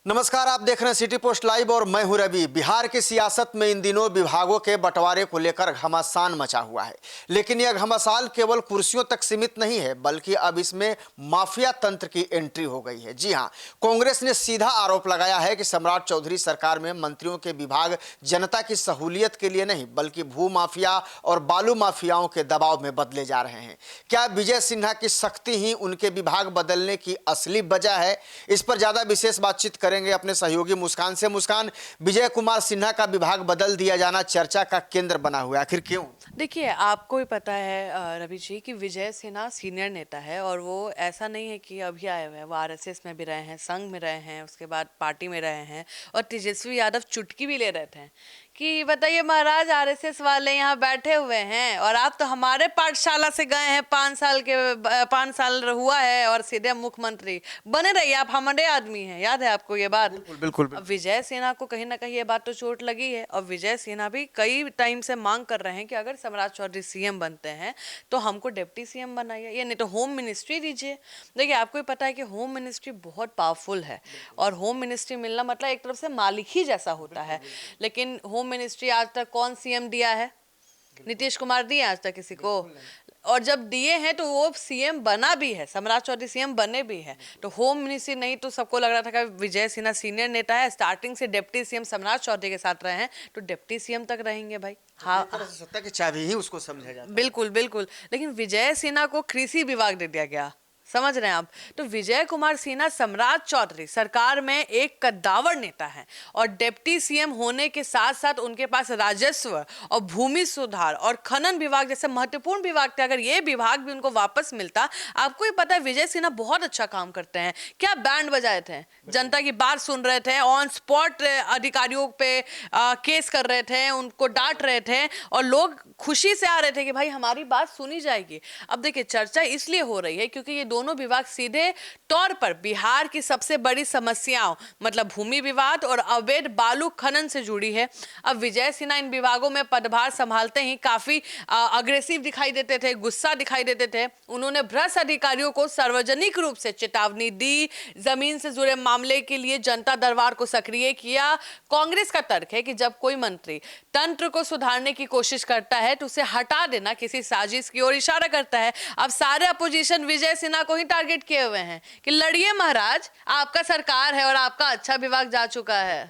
नमस्कार, आप देख रहे हैं सिटी पोस्ट लाइव और मैं हूं रवि। बिहार की सियासत में इन दिनों विभागों के बंटवारे को लेकर घमासान मचा हुआ है, लेकिन यह घमासान केवल कुर्सियों तक सीमित नहीं है, बल्कि अब इसमें माफिया तंत्र की एंट्री हो गई है। जी हां, कांग्रेस ने सीधा आरोप लगाया है कि सम्राट चौधरी सरकार में मंत्रियों के विभाग जनता की सहूलियत के लिए नहीं, बल्कि भू माफिया और बालू माफियाओं के दबाव में बदले जा रहे हैं। क्या विजय सिन्हा की सख्ती ही उनके विभाग बदलने की असली वजह है? इस पर ज्यादा विशेष बातचीत करेंगे अपने सहयोगी मुस्कान से। मुस्कान, विजय कुमार सिन्हा का विभाग बदल दिया जाना चर्चा का केंद्र बना हुआ है, आखिर क्यों? देखिए, आपको ही पता है रवि जी कि विजय सिन्हा सीनियर नेता है और वो ऐसा नहीं है कि अभी आए हुए हैं। वो आरएसएस में भी रहे हैं, संघ में रहे हैं, उसके बाद पार्टी में रहे हैं और तेजस्वी यादव चुटकी भी ले रहे थे कि बताइए महाराज, आरएसएस वाले यहाँ बैठे हुए हैं और आप तो हमारे पाठशाला से गए हैं, 5 साल हुआ है और सीधे मुख्यमंत्री बने रहिए, आप हमारे आदमी हैं। याद है आपको ये बात? बिल्कुल बिल्कुल, अब विजय सिन्हा को कहीं ना कहीं ये बात तो चोट लगी है और विजय सिन्हा भी कई टाइम से मांग कर रहे हैं कि अगर सम्राट चौधरी सीएम बनते हैं तो हमको डिप्टी सीएम बनाइए, या नहीं तो होम मिनिस्ट्री दीजिए। देखिए, आपको ही पता है कि होम मिनिस्ट्री बहुत पावरफुल है और होम मिनिस्ट्री मिलना मतलब एक तरफ से मालिक ही जैसा होता है। लेकिन होम मिनिस्ट्री आज तक कौन सीएम दिया है? नीतीश कुमार दिए आज तक किसी को? और जब दिए हैं तो वो सीएम बना भी है, सम्राट चौधरी सीएम बने भी है। तो होम मिनिस्ट्री नहीं, तो सबको लग रहा था कि विजय सिन्हा सीनियर नेता है, स्टार्टिंग से डिप्टी सीएम सम्राट चौधरी के साथ रहे हैं तो डिप्टी सीएम तक रहेंगे भाई। हाँ, सत्ता की चाबी ही उसको समझा जाता है। बिल्कुल बिल्कुल। लेकिन विजय सिन्हा को कृषि विभाग दे दिया गया, समझ रहे हैं आप? तो विजय कुमार सिन्हा सम्राट चौधरी सरकार में एक कद्दावर नेता है और डिप्टी सीएम होने के साथ साथ उनके पास राजस्व और भूमि सुधार और खनन विभाग जैसे महत्वपूर्ण विभाग थे। अगर ये विभाग भी उनको वापस मिलता, आपको ही पता है विजय सिन्हा बहुत अच्छा काम करते हैं। क्या बैंड बजाए थे, जनता की बात सुन रहे थे, ऑन स्पॉट अधिकारियों पे केस कर रहे थे, उनको डांट रहे थे और लोग खुशी से आ रहे थे कि भाई हमारी बात सुनी जाएगी। अब देखिए, चर्चा इसलिए हो रही है क्योंकि ये दोनों विभाग सीधे तौर पर बिहार की सबसे बड़ी समस्याओं मतलब भूमि विवाद और अवैध बालू खनन से जुड़ी है। अब विजय सिन्हा इन विभागों में पदभार संभालते ही काफी अग्रेसिव दिखाई देते थे, गुस्सा दिखाई देते थे। उन्होंने भ्रष्ट अधिकारियों को सार्वजनिक रूप से चेतावनी दी, जमीन से जुड़े मामले के लिए जनता दरबार को सक्रिय किया। कांग्रेस का तर्क है कि जब कोई मंत्री तंत्र को सुधारने की कोशिश करता है तो उसे हटा देना किसी साजिश की ओर इशारा करता है। अब सारे अपोजिशन विजय सिन्हा को ही टारगेट किए हुए हैं कि लड़िए महाराज, आपका सरकार है और आपका अच्छा विभाग जा चुका है।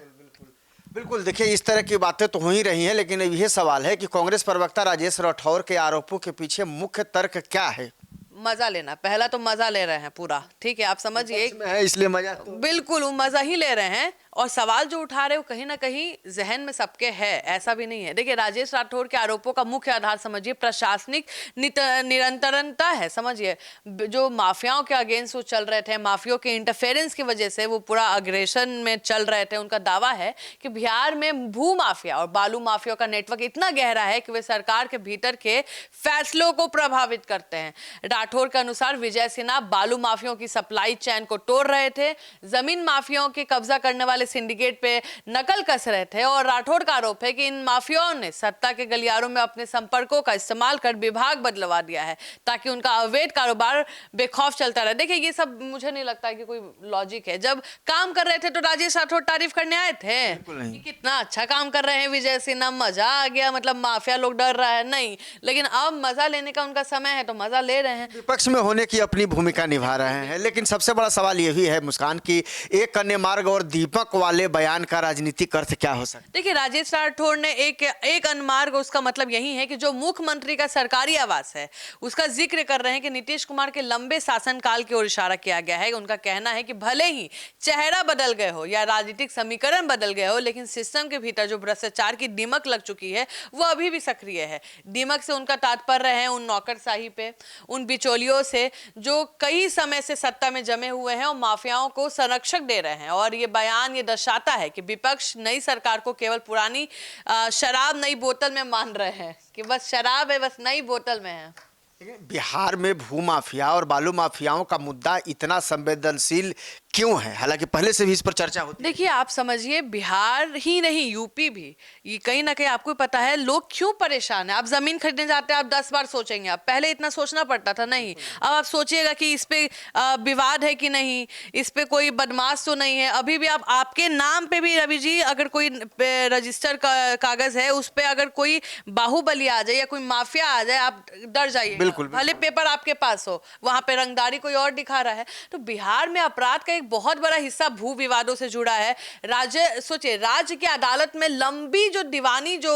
बिल्कुल, देखिए, इस तरह की बातें तो हो ही रही हैं, लेकिन अब यह सवाल है कि कांग्रेस प्रवक्ता राजेश राठौर के आरोपों के पीछे मुख्य तर्क क्या है? मजा लेना, पहला तो मजा ले रहे हैं पूरा, ठीक है, आप समझिए, इसलिए मजा तो बिल्कुल वो मजा ही ले रहे हैं। और सवाल जो उठा रहे हो कहीं ना कहीं जहन में सबके है, ऐसा भी नहीं है। देखिए, राजेश राठौर के आरोपों का मुख्य आधार समझिए प्रशासनिक निरंतरता है। समझिए, जो माफियाओं के अगेंस्ट वो चल रहे थे, माफियाओं के इंटरफेरेंस की वजह से वो पूरा अग्रेशन में चल रहे थे। उनका दावा है कि बिहार में भू माफिया और बालू माफिया का नेटवर्क इतना गहरा है कि वे सरकार के भीतर के फैसलों को प्रभावित करते हैं। राठौर के अनुसार विजय सिन्हा बालू माफियाओं की सप्लाई चेन को तोड़ रहे थे, जमीन माफियाओं के कब्जा करने वाले सिंडिकेट पे नकल कस रहे थे। और राठौर का आरोप है कि इन माफियाओं ने सत्ता के गलियारों में अपने संपर्कों का इस्तेमाल कर विभाग बदलवा दिया है ताकि उनका अवैध कारोबार बेखौफ चलता रहे। देखिए, ये सब मुझे नहीं लगता कि कोई लॉजिक है। जब काम कर रहे थे तो राजेश राठौर तारीफ करने आए थे कि कितना अच्छा काम कर रहे हैं विजय सिन्हा, मजा आ गया, मतलब माफिया लोग डर रहा है, नहीं। लेकिन अब मजा लेने का उनका समय है तो मजा ले रहे हैं, विपक्ष में होने की अपनी भूमिका निभा रहे हैं। लेकिन सबसे बड़ा सवाल यह भी है मुस्कान की एक कन्या मार्ग और दीपक वाले बयान का राजनीतिक अर्थ क्या हो सकता है? देखिए, राजेश राठौर ने एक अनमार्ग, उसका मतलब यही है कि जो मुख्यमंत्री का सरकारी आवास है उसका जिक्र कर रहे हैं कि नीतीश कुमार के लंबे शासनकाल की ओर इशारा किया गया है। उनका कहना है कि भले ही चेहरा बदल गए हो या राजनीतिक समीकरण बदल गए हो, लेकिन सिस्टम के भीतर जो भ्रष्टाचार की दीमक लग चुकी है वो अभी भी सक्रिय है। दीमक से उनका तात्पर्य है उन नौकरशाही पे, उन बिचौलियों से जो कई समय से सत्ता में जमे हुए हैं और माफियाओं को संरक्षक दे रहे हैं। और ये बयान ये दर्शाता है कि विपक्ष नई सरकार को केवल पुरानी शराब नई बोतल में मान रहे हैं कि बस शराब है, बस नई बोतल में है। बिहार में भू माफिया और बालू माफियाओं का मुद्दा इतना संवेदनशील क्यों है, हालांकि पहले से भी इस पर चर्चा होती है। देखिए, आप समझिए, बिहार ही नहीं, यूपी भी, ये कहीं ना कहीं आपको पता है लोग क्यों परेशान है। आप जमीन खरीदने जाते हैं, आप 10 बार सोचेंगे। आप पहले इतना सोचना पड़ता था, नहीं। अब आप सोचिएगा कि इस पे विवाद है कि नहीं, इस पे कोई बदमाश तो नहीं है। अभी भी आप आपके नाम पे भी रवि जी, अगर कोई रजिस्टर कागज है, उस पे अगर कोई बाहुबली आ जाए या कोई माफिया आ जाए, आप डर जाइए। बिल्कुल, भले पेपर आपके पास हो, वहां पे रंगदारी कोई और दिखा रहा है। तो बिहार में अपराध का एक बहुत बड़ा हिस्सा भू विवादों से जुड़ा है। राज्य, सोचिए, राज्य की अदालत में लंबी जो दीवानी जो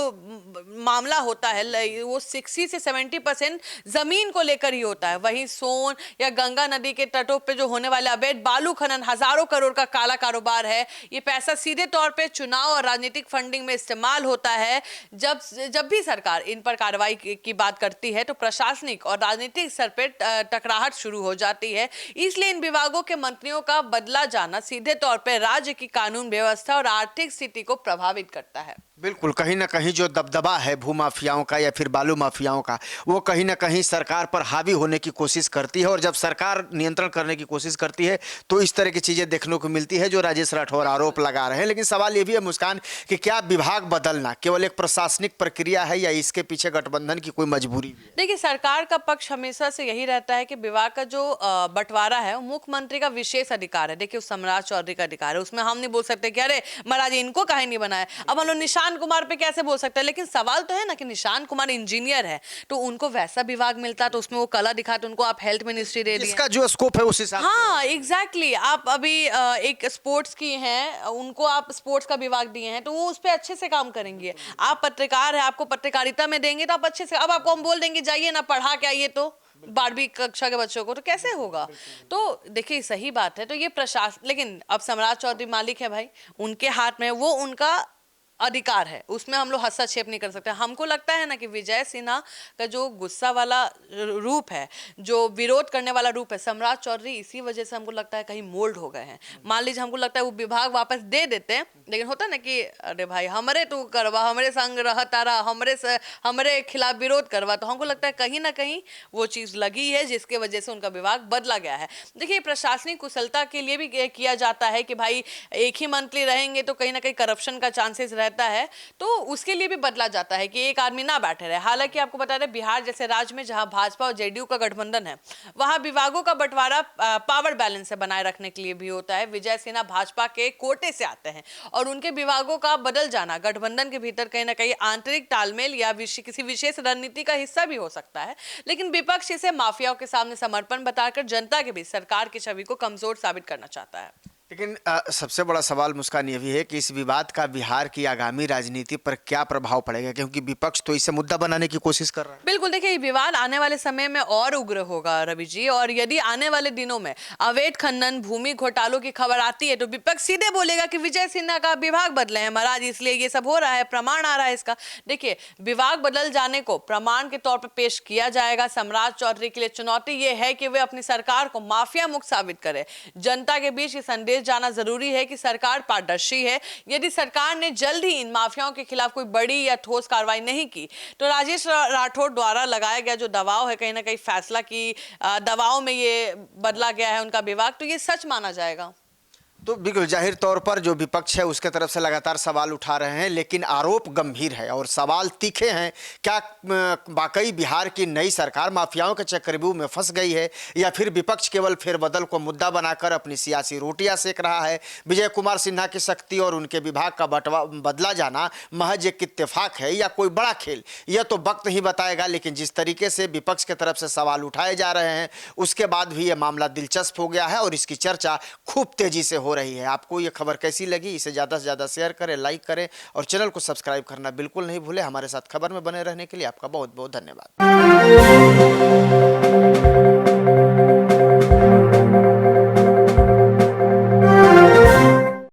मामला होता है, वो 60 से 70% जमीन को लेकर ही होता है। वहीं सोन या गंगा नदी के तटों पे जो होने वाले अवैध बालू खनन, हजारों करोड़ का काला कारोबार है। ये पैसा सीधे तौर पे चुनाव और राजनीतिक फंडिंग में इस्तेमाल होता है। जब भी सरकार इन पर कार्रवाई की बात करती है, तो प्रशासनिक और राजनीतिक स्तर पर टकराहट शुरू हो जाती है। इसलिए इन विभागों के मंत्रियों का बदला जाना सीधे तौर पर राज्य की कानून व्यवस्था और आर्थिक स्थिति को प्रभावित करता है। बिल्कुल, कहीं ना कहीं जो दबदबा है भूमाफियाओं का या फिर बालू माफियाओं का, वो कहीं ना कहीं सरकार पर हावी होने की कोशिश करती है। और जब सरकार नियंत्रण करने की कोशिश करती है तो इस तरह की चीज़ें देखने को मिलती है जो राजेश राठौर आरोप लगा रहे हैं। लेकिन सवाल ये भी है मुस्कान कि क्या विभाग बदलना केवल एक प्रशासनिक प्रक्रिया है या इसके पीछे गठबंधन की कोई मजबूरी भी है? देखिए, सरकार का पक्ष हमेशा से यही रहता है कि विभाग का जो बंटवारा है, वो मुख्यमंत्री का विशेष अधिकार है। देखिए, उस सम्राट चौधरी का अधिकार है, उसमें हम नहीं बोल सकते कि अरे महाराज इनको काहे नहीं बनाया। अब हम लोग निशान कुमार पे कैसे बोल सकते हैं? लेकिन सवाल तो है ना कि निशान कुमार इंजीनियर है, तो उनको वैसा विभाग मिलता तो उसमें वो कला दिखाते, उनको आप हेल्थ मिनिस्ट्री दे दिए। इसका जो स्कोप है उस हिसाब से। हाँ, एग्जैक्टली। आप अभी एक स्पोर्ट्स की हैं, उनको आप स्पोर्ट्स का विभाग दिए हैं, तो वो उस पर अच्छे से काम करेंगे। आप पत्रकार है, आपको पत्रकारिता में देंगे तो आप अच्छे से, अब आपको हम बोल देंगे जाइए ना पढ़ा के आइए, तो 12वीं कक्षा के बच्चों को, तो कैसे होगा? तो देखिए, सही बात है। तो ये प्रशासन, लेकिन अब सम्राट चौधरी मालिक है भाई, उनके हाथ में, वो उनका अधिकार है, उसमें हम लोग हस्तक्षेप नहीं कर सकते। हमको लगता है ना कि विजय सिन्हा का जो गुस्सा वाला रूप है, जो विरोध करने वाला रूप है, सम्राट चौधरी इसी वजह से हमको लगता है कहीं मोल्ड हो गए हैं। मान लीजिए, हमको लगता है वो विभाग वापस दे देते हैं, लेकिन होता ना कि अरे भाई हमरे तू करवा, हमरे संग रह तारा, हमरे खिलाफ विरोध करवा, तो हमको लगता है कहीं ना कहीं वो चीज लगी है जिसके वजह से उनका विभाग बदला गया है। देखिए, प्रशासनिक कुशलता के लिए भी किया जाता है कि भाई एक ही मंत्री रहेंगे तो कहीं ना कहीं करप्शन का चांसेस रहता है, तो उसके लिए भी बदला जाता है कि एक आदमी ना बैठे रहे। हालांकि आपको बता दें, बिहार जैसे राज्य में जहां भाजपा और जेडीयू का गठबंधन है, वहां विभागों का बंटवारा पावर बैलेंस से बनाए रखने के लिए भी होता है। विजय सिन्हा भाजपा के कोटे से आते हैं और उनके विभागों का बदल जाना गठबंधन के भीतर कहीं ना कहीं आंतरिक तालमेल या किसी विशेष रणनीति का हिस्सा भी हो सकता है। लेकिन विपक्ष इसे माफियाओं के सामने समर्पण बताकर जनता के बीच सरकार की छवि को कमजोर साबित करना चाहता है। लेकिन सबसे बड़ा सवाल मुस्कान ये भी है कि इस विवाद का बिहार की आगामी राजनीति पर क्या प्रभाव पड़ेगा, क्योंकि विपक्ष तो इसे मुद्दा बनाने की कोशिश कर रहा है। बिल्कुल, देखिए, ये विवाद आने वाले समय में और उग्र होगा रवि जी। और यदि आने वाले दिनों में अवैध खनन, भूमि घोटालों की खबर आती है, तो विपक्ष सीधे बोलेगा कि विजय सिन्हा का विभाग बदले हैं महाराज, इसलिए ये सब हो रहा है, प्रमाण आ रहा है इसका। देखिए, विभाग बदल जाने को प्रमाण के तौर पर पेश किया जाएगा। सम्राट चौधरी के लिए चुनौती ये है कि वे अपनी सरकार को माफिया मुक्त साबित करे। जनता के बीच ये संदेश जाना जरूरी है कि सरकार पारदर्शी है। यदि सरकार ने जल्द ही इन माफियाओं के खिलाफ कोई बड़ी या ठोस कार्रवाई नहीं की, तो राजेश राठौर द्वारा लगाया गया जो दबाव है, कहीं ना कहीं फैसला की दबाव में ये बदला गया है उनका विभाग, तो ये सच माना जाएगा। तो बिल्कुल जाहिर तौर पर जो विपक्ष है उसके तरफ से लगातार सवाल उठा रहे हैं, लेकिन आरोप गंभीर है और सवाल तीखे हैं। क्या वाकई बिहार की नई सरकार माफियाओं के चक्रव्यूह में फंस गई है, या फिर विपक्ष केवल फेरबदल को मुद्दा बनाकर अपनी सियासी रोटियां सेक रहा है? विजय कुमार सिन्हा की शक्ति और उनके विभाग का बदला जाना महज एक इत्तेफाक है या कोई बड़ा खेल, यह तो वक्त ही बताएगा। लेकिन जिस तरीके से विपक्ष की तरफ से सवाल उठाए जा रहे हैं, उसके बाद भी यह मामला दिलचस्प हो गया है और इसकी चर्चा खूब तेजी से हो रही है। आपको ये खबर कैसी लगी? इसे ज़्यादा से ज़्यादा शेयर करें, लाइक करें और चैनल को सब्सक्राइब करना बिल्कुल नहीं भूलें। हमारे साथ खबर में बने रहने के लिए आपका बहुत बहुत धन्यवाद।